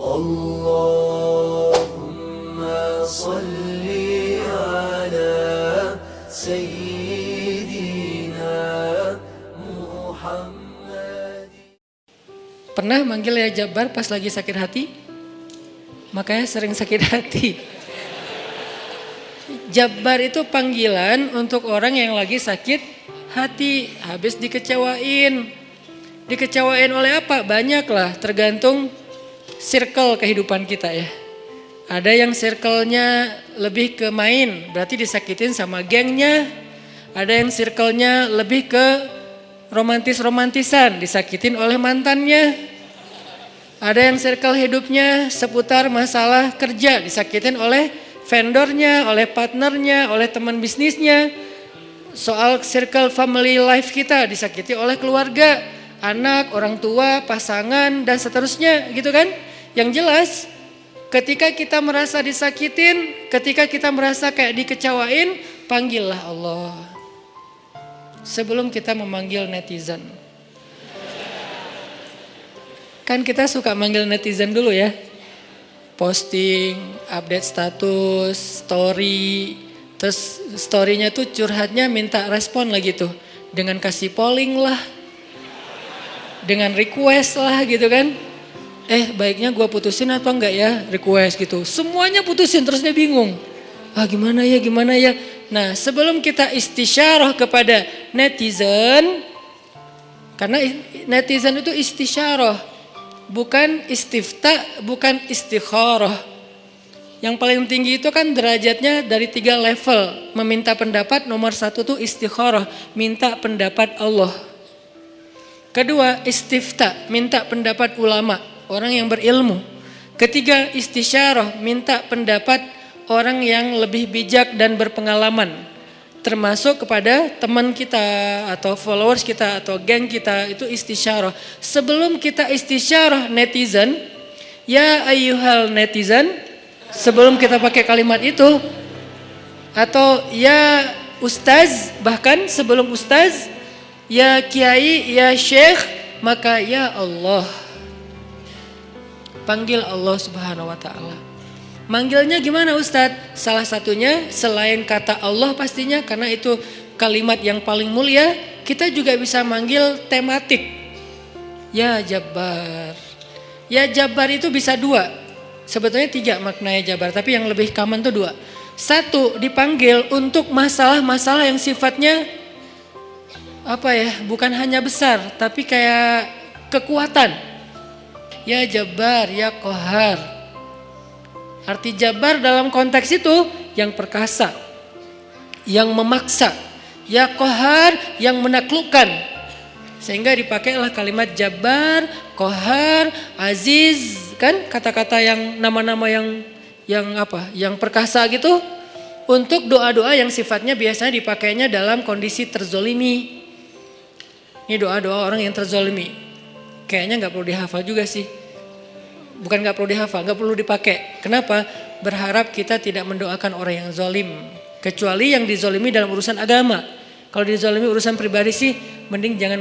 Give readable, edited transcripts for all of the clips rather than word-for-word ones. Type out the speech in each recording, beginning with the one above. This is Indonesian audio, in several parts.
Allahumma salli ala Sayyidina Muhammad. Pernah manggil ya Jabbar pas lagi sakit hati? Makanya sering sakit hati. Jabbar itu panggilan untuk orang yang lagi sakit hati, habis dikecewain. Dikecewain oleh apa? Banyak lah, tergantung circle kehidupan kita ya. Ada yang circle-nya lebih ke main, berarti disakitin sama gengnya. Ada yang circle-nya lebih ke romantis-romantisan, disakitin oleh mantannya. Ada yang circle hidupnya seputar masalah kerja, disakitin oleh vendornya, oleh partnernya, oleh teman bisnisnya. Soal circle family life kita disakiti oleh keluarga, anak, orang tua, pasangan, dan seterusnya gitu kan. Yang jelas ketika kita merasa disakitin, ketika kita merasa kayak dikecewain, panggillah Allah. Sebelum kita memanggil netizen. Kan kita suka manggil netizen dulu ya. Posting, update status, story. Terus story-nya tuh curhatnya minta respon lagi tuh. Dengan kasih polling lah. Dengan request lah gitu kan. Baiknya gue putusin atau enggak ya, request gitu. Semuanya putusin terus dia bingung. Gimana ya. Nah sebelum kita istisyarah kepada netizen. Karena netizen itu istisyarah. Bukan istifta, bukan istikharah. Yang paling tinggi itu kan derajatnya dari 3 level. Meminta pendapat nomor 1 tuh istikharah. Minta pendapat Allah. Kedua istifta, minta pendapat ulama. Orang yang berilmu. Ketiga istisyarah, minta pendapat orang yang lebih bijak dan berpengalaman. Termasuk kepada teman kita atau followers kita atau geng kita, itu istisyarah. Sebelum kita istisyarah netizen, ya ayyuhal netizen, sebelum kita pakai kalimat itu, atau ya ustaz, bahkan sebelum ustaz, ya kiai, ya syekh, maka ya Allah. Panggil Allah Subhanahu wa ta'ala. Manggilnya gimana Ustadz? Salah satunya selain kata Allah pastinya, karena itu kalimat yang paling mulia, kita juga bisa manggil tematik. Ya Jabbar. Ya Jabbar itu bisa 2. Sebetulnya 3 maknanya Jabbar, tapi yang lebih common tuh 2. 1, dipanggil untuk masalah-masalah yang sifatnya bukan hanya besar, tapi kayak kekuatan. Ya Jabbar, ya Qahar. Arti Jabbar dalam konteks itu yang perkasa, yang memaksa, ya Qahar yang menaklukkan. Sehingga dipakailah kalimat Jabbar, Qahar, Aziz, kan kata-kata yang nama-nama yang perkasa gitu untuk doa-doa yang sifatnya biasanya dipakainya dalam kondisi terzolimi. Ini doa-doa orang yang terzolimi. Kayaknya nggak perlu dihafal juga sih. Bukan gak perlu dihafal, gak perlu dipakai. Kenapa? Berharap kita tidak mendoakan orang yang zolim. Kecuali yang dizolimi dalam urusan agama. Kalau dizolimi urusan pribadi sih, mending jangan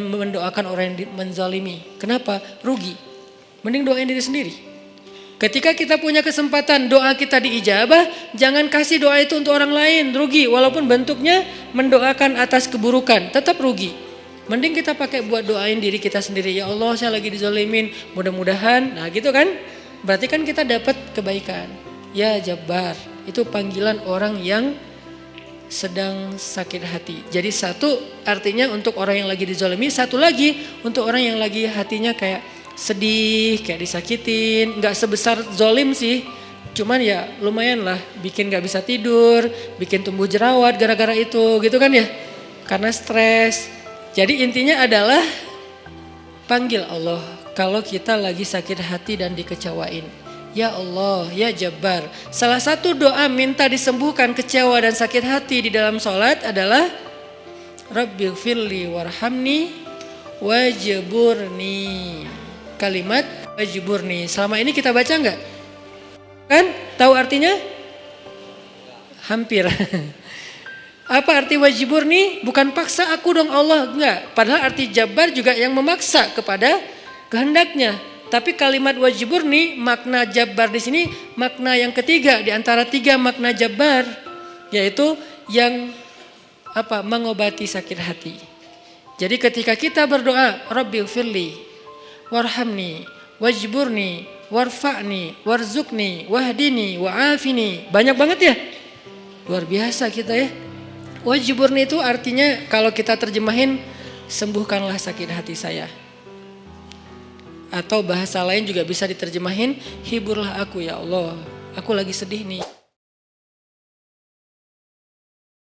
mendoakan orang yang menzolimi. Kenapa? Rugi. Mending doain diri sendiri. Ketika kita punya kesempatan doa kita diijabah, jangan kasih doa itu untuk orang lain. Rugi, walaupun bentuknya mendoakan atas keburukan, tetap rugi. Mending kita pakai buat doain diri kita sendiri. Ya Allah, saya lagi dizolimin, mudah-mudahan. Nah gitu kan, berarti kan kita dapat kebaikan. Ya Jabbar, itu panggilan orang yang sedang sakit hati. Jadi 1 artinya untuk orang yang lagi dizolimi, 1 lagi untuk orang yang lagi hatinya kayak sedih, kayak disakitin. Gak sebesar zolim sih, cuman ya lumayan lah, bikin gak bisa tidur, bikin tumbuh jerawat gara-gara itu gitu kan ya. Karena stres. Jadi intinya adalah panggil Allah kalau kita lagi sakit hati dan dikecewain. Ya Allah, ya Jabbar. Salah satu doa minta disembuhkan kecewa dan sakit hati di dalam sholat adalah Rabbighfirli warhamni wajburni. Kalimat wajburni. Selama ini kita baca enggak? Kan? Tahu artinya? Hampir. Apa arti wajburni? Bukan paksa aku dong Allah, enggak. Padahal arti Jabbar juga yang memaksa kepada kehendaknya. Tapi kalimat wajburni, makna jabbar di sini makna yang ketiga di antara 3 makna jabbar, yaitu yang mengobati sakit hati. Jadi ketika kita berdoa, Rabbighfirli warhamni wajburni warfa'ni warzuqni wahdini wa'afini. Banyak banget ya. Luar biasa kita ya. Wajburni itu artinya kalau kita terjemahin, sembuhkanlah sakit hati saya. Atau bahasa lain juga bisa diterjemahin, hiburlah aku ya Allah, aku lagi sedih nih.